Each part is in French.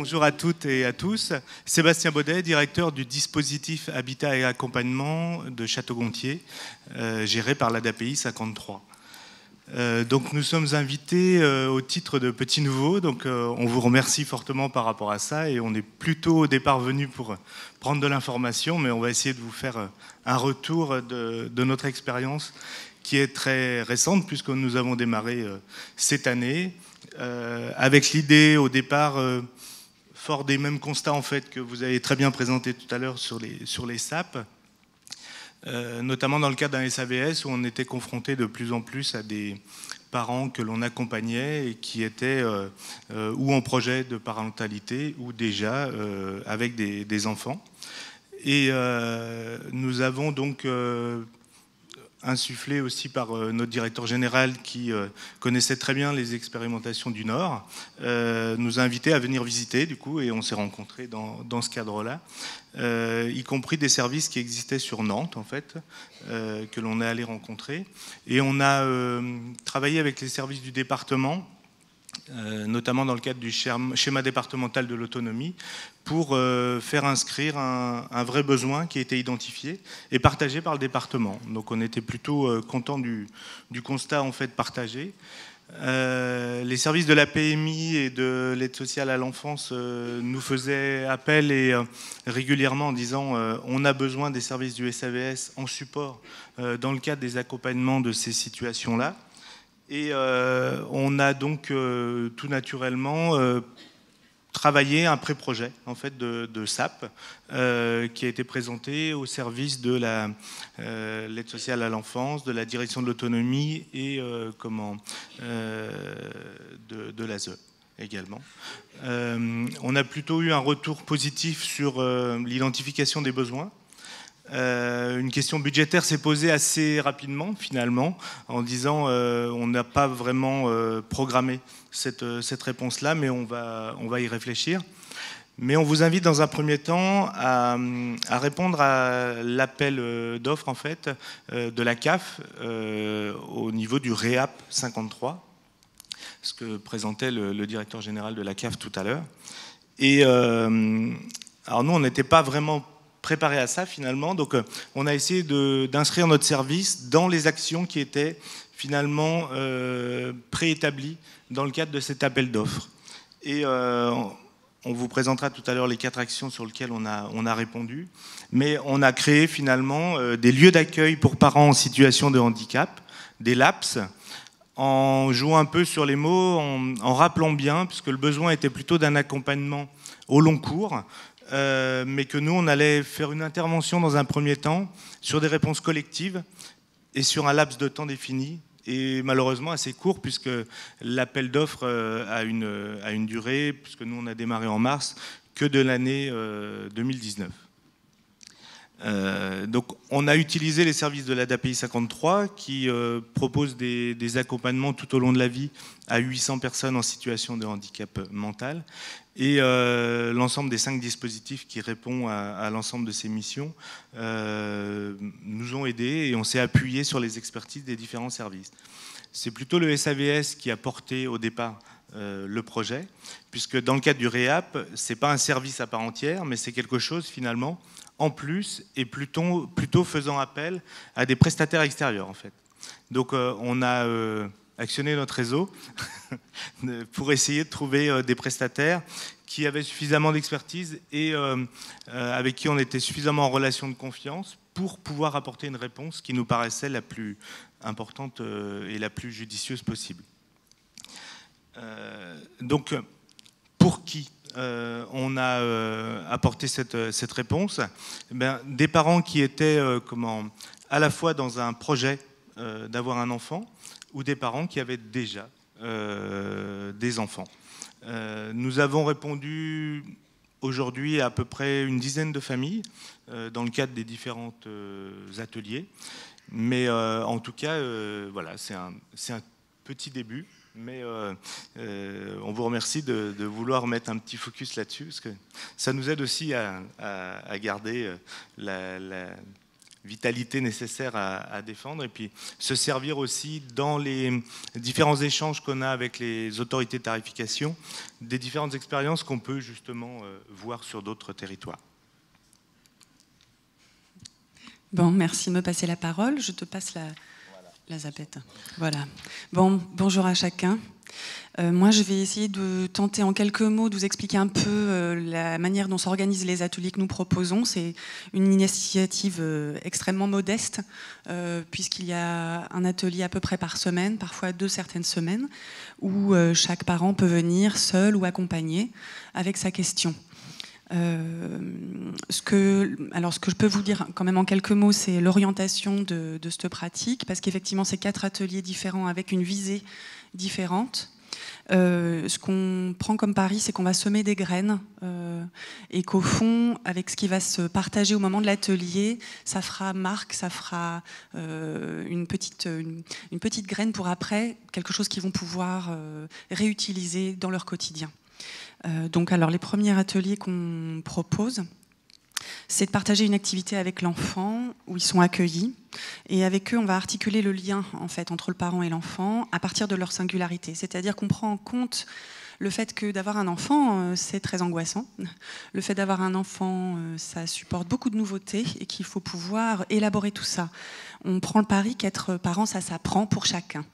Bonjour à toutes et à tous. Sébastien Baudet, directeur du dispositif Habitat et Accompagnement de Château-Gontier, géré par l'ADAPI 53. Donc nous sommes invités au titre de Petits Nouveaux, donc on vous remercie fortement par rapport à ça et on est plutôt au départ venu pour prendre de l'information, mais on va essayer de vous faire un retour de notre expérience qui est très récente puisque nous avons démarré cette année avec l'idée au départ fort des mêmes constats en fait que vous avez très bien présenté tout à l'heure sur les SAP. Notamment dans le cadre d'un SAVS où on était confronté de plus en plus à des parents que l'on accompagnait et qui étaient ou en projet de parentalité ou déjà avec des enfants. Et nous avons donc insufflé aussi par notre directeur général qui connaissait très bien les expérimentations du Nord, nous a invités à venir visiter du coup et on s'est rencontrés dans ce cadre-là, y compris des services qui existaient sur Nantes en fait, que l'on est allé rencontrer et on a travaillé avec les services du département, notamment dans le cadre du schéma départemental de l'autonomie, pour faire inscrire un vrai besoin qui a été identifié et partagé par le département. Donc on était plutôt content du constat en fait partagé. Les services de la PMI et de l'aide sociale à l'enfance nous faisaient appel et régulièrement en disant on a besoin des services du SAVS en support dans le cadre des accompagnements de ces situations-là. Et on a donc tout naturellement travaillé un pré-projet en fait, de SAP qui a été présenté au service de l'aide sociale à l'enfance, de la direction de l'autonomie et de l'ASE également. On a plutôt eu un retour positif sur l'identification des besoins. Une question budgétaire s'est posée assez rapidement finalement en disant on n'a pas vraiment programmé cette réponse-là, mais on va y réfléchir. Mais on vous invite dans un premier temps à répondre à l'appel d'offres en fait, de la CAF au niveau du REAP 53, ce que présentait le directeur général de la CAF tout à l'heure. Et alors nous, on n'était pas vraiment préparé à ça finalement, donc on a essayé d'inscrire notre service dans les actions qui étaient finalement préétablies dans le cadre de cet appel d'offres. Et on vous présentera tout à l'heure les 4 actions sur lesquelles on a répondu, mais on a créé finalement des lieux d'accueil pour parents en situation de handicap, des LAPS, en jouant un peu sur les mots, en rappelant bien, puisque le besoin était plutôt d'un accompagnement au long cours, mais que nous, on allait faire une intervention dans un premier temps sur des réponses collectives et sur un laps de temps défini, et malheureusement assez court, puisque l'appel d'offres a une durée, puisque nous, on a démarré en mars, que de l'année 2019. Donc on a utilisé les services de l'ADAPI 53 qui proposent des accompagnements tout au long de la vie à 800 personnes en situation de handicap mental et l'ensemble des 5 dispositifs qui répondent à l'ensemble de ces missions nous ont aidés et on s'est appuyé sur les expertises des différents services. C'est plutôt le SAVS qui a porté au départ le projet, puisque dans le cadre du REAP, ce n'est pas un service à part entière, mais c'est quelque chose finalement en plus et plutôt faisant appel à des prestataires extérieurs en fait. Donc on a actionné notre réseau pour essayer de trouver des prestataires qui avaient suffisamment d'expertise et avec qui on était suffisamment en relation de confiance pour pouvoir apporter une réponse qui nous paraissait la plus importante et la plus judicieuse possible. Donc, pour qui on a apporté cette réponse? Des parents qui étaient à la fois dans un projet d'avoir un enfant ou des parents qui avaient déjà des enfants. Nous avons répondu aujourd'hui à peu près une dizaine de familles dans le cadre des différents ateliers. Mais en tout cas, voilà, c'est un petit début. Mais on vous remercie de vouloir mettre un petit focus là-dessus, parce que ça nous aide aussi à garder vitalité nécessaire à défendre, et puis se servir aussi dans les différents échanges qu'on a avec les autorités de tarification, des différentes expériences qu'on peut justement voir sur d'autres territoires. Bon, merci de me passer la parole. Je te passe la zapette. Voilà. Bon, bonjour à chacun. Moi, je vais essayer de tenter en quelques mots de vous expliquer un peu la manière dont s'organisent les ateliers que nous proposons. C'est une initiative extrêmement modeste, puisqu'il y a un atelier à peu près par semaine, parfois 2 certaines semaines, où chaque parent peut venir seul ou accompagné avec sa question. Ce que je peux vous dire quand même en quelques mots, c'est l'orientation de cette pratique, parce qu'effectivement, c'est 4 ateliers différents avec une visée différente. Ce qu'on prend comme pari, c'est qu'on va semer des graines et qu'au fond, avec ce qui va se partager au moment de l'atelier, ça fera marque, ça fera une petite graine pour après, quelque chose qu'ils vont pouvoir réutiliser dans leur quotidien. Donc, alors, les premiers ateliers qu'on propose, c'est de partager une activité avec l'enfant où ils sont accueillis. Et avec eux, on va articuler le lien en fait, entre le parent et l'enfant à partir de leur singularité. C'est-à-dire qu'on prend en compte le fait que d'avoir un enfant, c'est très angoissant. Le fait d'avoir un enfant, ça supporte beaucoup de nouveautés et qu'il faut pouvoir élaborer tout ça. On prend le pari qu'être parent, ça s'apprend pour chacun.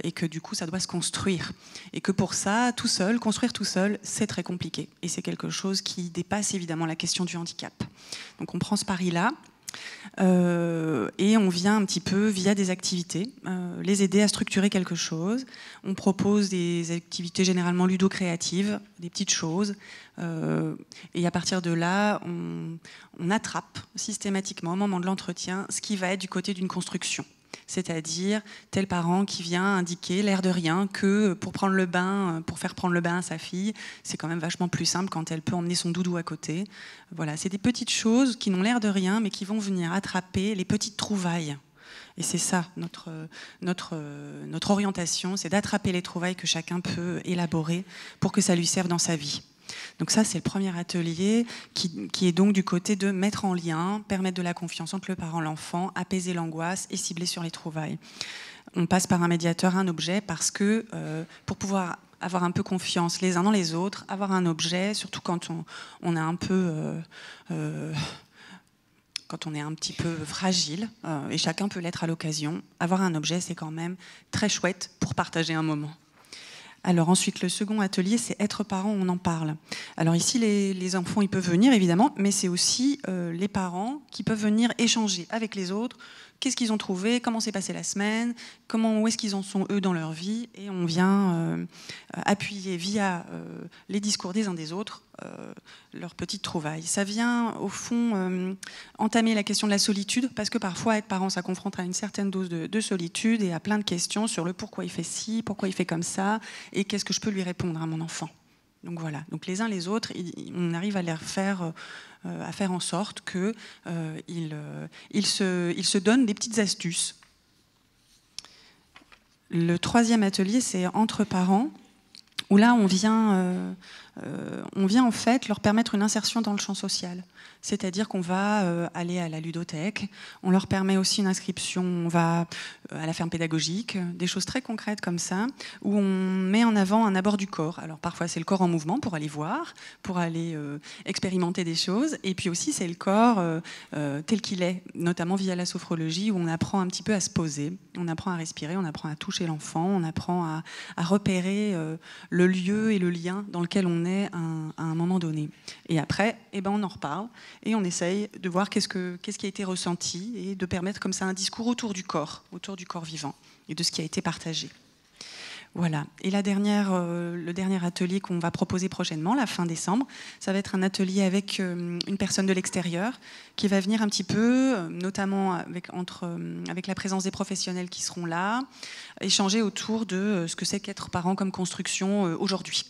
Et que du coup ça doit se construire et que pour ça, tout seul, construire tout seul, c'est très compliqué et c'est quelque chose qui dépasse évidemment la question du handicap. Donc on prend ce pari-là et on vient un petit peu via des activités les aider à structurer quelque chose. On propose des activités généralement ludo-créatives, des petites choses et à partir de là on attrape systématiquement au moment de l'entretien ce qui va être du côté d'une construction. C'est-à-dire tel parent qui vient indiquer l'air de rien que pour faire prendre le bain à sa fille, c'est quand même vachement plus simple quand elle peut emmener son doudou à côté. Voilà, c'est des petites choses qui n'ont l'air de rien, mais qui vont venir attraper les petites trouvailles. Et c'est ça, notre orientation, c'est d'attraper les trouvailles que chacun peut élaborer pour que ça lui serve dans sa vie. Donc ça, c'est le premier atelier qui est donc du côté de mettre en lien, permettre de la confiance entre le parent et l'enfant, apaiser l'angoisse et cibler sur les trouvailles. On passe par un médiateur, un objet, parce que pour pouvoir avoir un peu confiance les uns dans les autres, avoir un objet, surtout quand on est un peu... quand on est un petit peu fragile, et chacun peut l'être à l'occasion, avoir un objet, c'est quand même très chouette pour partager un moment. Alors ensuite, le second atelier, c'est être parent, on en parle. Alors ici, les enfants, ils peuvent venir, évidemment, mais c'est aussi les parents qui peuvent venir échanger avec les autres. Qu'est-ce qu'ils ont trouvé, comment s'est passée la semaine, où est-ce qu'ils en sont, eux, dans leur vie. Et on vient appuyer via les discours des uns des autres leurs petites trouvailles. Ça vient, au fond, entamer la question de la solitude, parce que parfois, être parent, ça confronte à une certaine dose de solitude et à plein de questions sur le pourquoi il fait ci, pourquoi il fait comme ça, et qu'est-ce que je peux lui répondre à mon enfant. Donc voilà, donc les uns les autres, on arrive à les faire en sorte qu'ils se donnent des petites astuces. Le troisième atelier, c'est entre parents, où là on vient en fait leur permettre une insertion dans le champ social. C'est-à-dire qu'on va aller à la ludothèque, on leur permet aussi une inscription, on va à la ferme pédagogique, des choses très concrètes comme ça, où on met en avant un abord du corps. Alors parfois c'est le corps en mouvement pour aller voir, pour aller expérimenter des choses, et puis aussi c'est le corps tel qu'il est, notamment via la sophrologie, où on apprend un petit peu à se poser, on apprend à respirer, on apprend à toucher l'enfant, on apprend à repérer le lieu et le lien dans lequel on est à un moment donné. Et après, on en reparle, et on essaye de voir qu'est-ce qui a été ressenti et de permettre comme ça un discours autour du corps vivant et de ce qui a été partagé. Voilà. Et le dernier atelier qu'on va proposer prochainement, la fin décembre, ça va être un atelier avec une personne de l'extérieur qui va venir un petit peu, notamment avec la présence des professionnels qui seront là, échanger autour de ce que c'est qu'être parent comme construction aujourd'hui.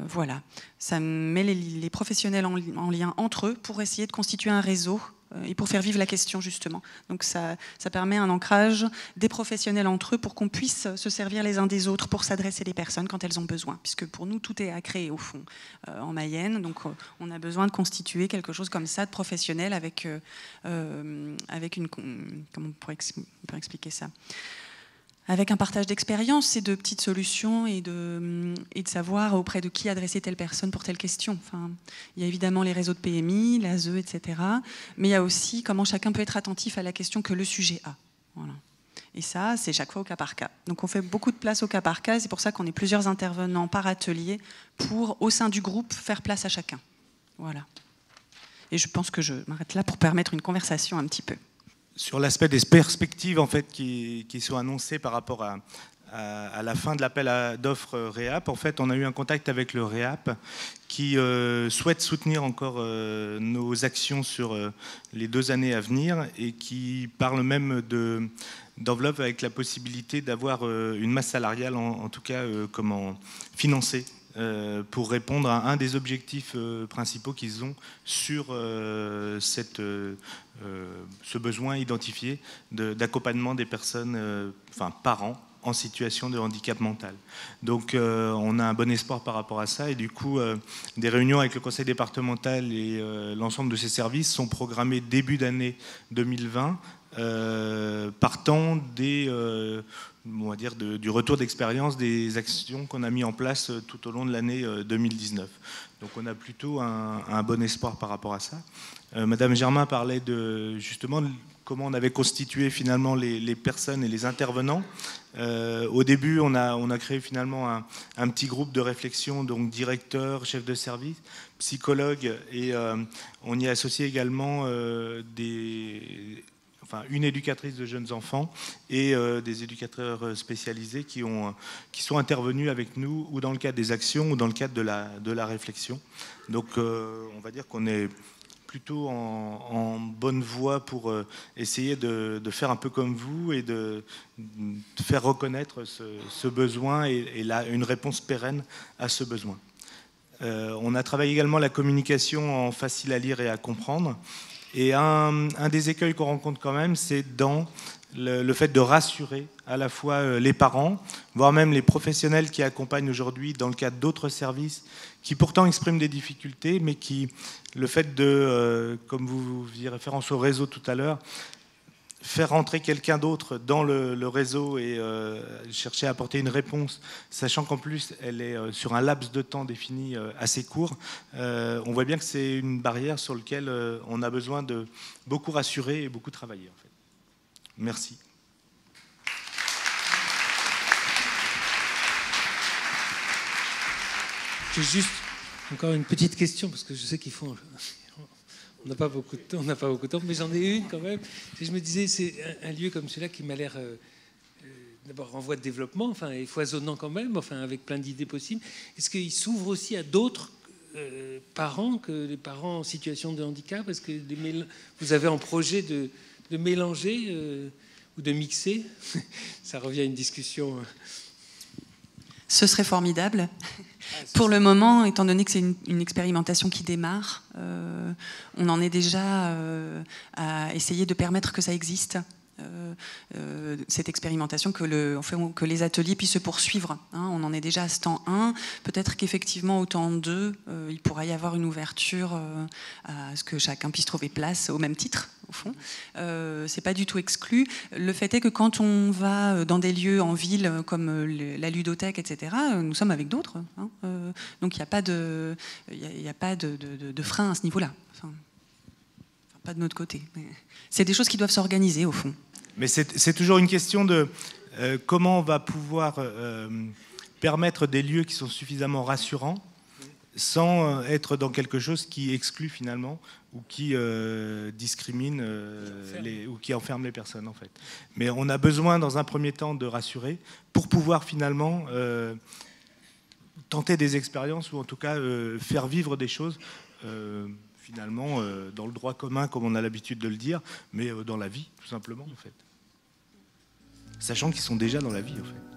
Voilà, ça met les professionnels en lien entre eux pour essayer de constituer un réseau et pour faire vivre la question justement. Donc ça permet un ancrage des professionnels entre eux pour qu'on puisse se servir les uns des autres pour s'adresser aux personnes quand elles ont besoin, puisque pour nous tout est à créer au fond en Mayenne, donc on a besoin de constituer quelque chose comme ça de professionnel avec une... Comment on pourrait expliquer ça ? Avec un partage d'expérience et de petites solutions et de savoir auprès de qui adresser telle personne pour telle question. Enfin, il y a évidemment les réseaux de PMI, l'ASE, etc. Mais il y a aussi comment chacun peut être attentif à la question que le sujet a. Voilà. Et ça, c'est chaque fois au cas par cas. Donc on fait beaucoup de place au cas par cas, c'est pour ça qu'on est plusieurs intervenants par atelier pour, au sein du groupe, faire place à chacun. Voilà. Et je pense que je m'arrête là pour permettre une conversation un petit peu. Sur l'aspect des perspectives en fait, qui sont annoncées par rapport à la fin de l'appel d'offres REAP, en fait, on a eu un contact avec le REAP qui souhaite soutenir encore nos actions sur les 2 années à venir et qui parle même d'enveloppe avec la possibilité d'avoir une masse salariale, en tout cas comment financer. Pour répondre à un des objectifs principaux qu'ils ont sur ce besoin identifié d'accompagnement des personnes, parents en situation de handicap mental. Donc on a un bon espoir par rapport à ça et du coup des réunions avec le conseil départemental et l'ensemble de ses services sont programmées début d'année 2020 partant on va dire du retour d'expérience des actions qu'on a mis en place tout au long de l'année 2019. Donc on a plutôt un bon espoir par rapport à ça. Madame Germain parlait justement de comment on avait constitué finalement les personnes et les intervenants. Au début, on a créé finalement un petit groupe de réflexion, donc directeur, chef de service, psychologue, et on y a associé également une éducatrice de jeunes enfants et des éducateurs spécialisés qui sont intervenus avec nous ou dans le cadre des actions ou dans le cadre de la réflexion. Donc on va dire qu'on est plutôt en bonne voie pour essayer de faire un peu comme vous et de faire reconnaître ce besoin et une réponse pérenne à ce besoin. On a travaillé également la communication en facile à lire et à comprendre. Et un des écueils qu'on rencontre quand même, c'est dans le fait de rassurer à la fois les parents, voire même les professionnels qui accompagnent aujourd'hui dans le cadre d'autres services, qui pourtant expriment des difficultés, mais le fait de, comme vous faisiez référence au réseau tout à l'heure, faire rentrer quelqu'un d'autre dans le réseau et chercher à apporter une réponse, sachant qu'en plus elle est sur un laps de temps défini assez court, on voit bien que c'est une barrière sur laquelle on a besoin de beaucoup rassurer et beaucoup travailler. En fait. Merci. J'ai juste encore une petite question, parce que je sais qu'ils font... On n'a pas beaucoup de temps, mais j'en ai une quand même. Je me disais, c'est un lieu comme celui-là qui m'a l'air d'abord en voie de développement, et foisonnant quand même, avec plein d'idées possibles. Est-ce qu'il s'ouvre aussi à d'autres parents que les parents en situation de handicap? Est-ce que vous avez en projet de mélanger ou de mixer? Ça revient à une discussion. Ce serait formidable. Pour le moment, étant donné que c'est une expérimentation qui démarre, on en est déjà à essayer de permettre que ça existe. Cette expérimentation, que les ateliers puissent se poursuivre. On en est déjà à ce temps 1. Peut-être qu'effectivement, au temps 2, il pourrait y avoir une ouverture à ce que chacun puisse trouver place au même titre, au fond. C'est pas du tout exclu. Le fait est que quand on va dans des lieux en ville, comme la ludothèque, etc., nous sommes avec d'autres. Donc il n'y a pas de frein à ce niveau-là. Pas de notre côté. C'est des choses qui doivent s'organiser, au fond. Mais c'est toujours une question de comment on va pouvoir permettre des lieux qui sont suffisamment rassurants sans être dans quelque chose qui exclut finalement ou qui discrimine ou qui enferme les personnes en fait. Mais on a besoin dans un premier temps de rassurer pour pouvoir finalement tenter des expériences ou en tout cas faire vivre des choses finalement dans le droit commun comme on a l'habitude de le dire, mais dans la vie tout simplement en fait. Sachant qu'ils sont déjà dans la vie en fait.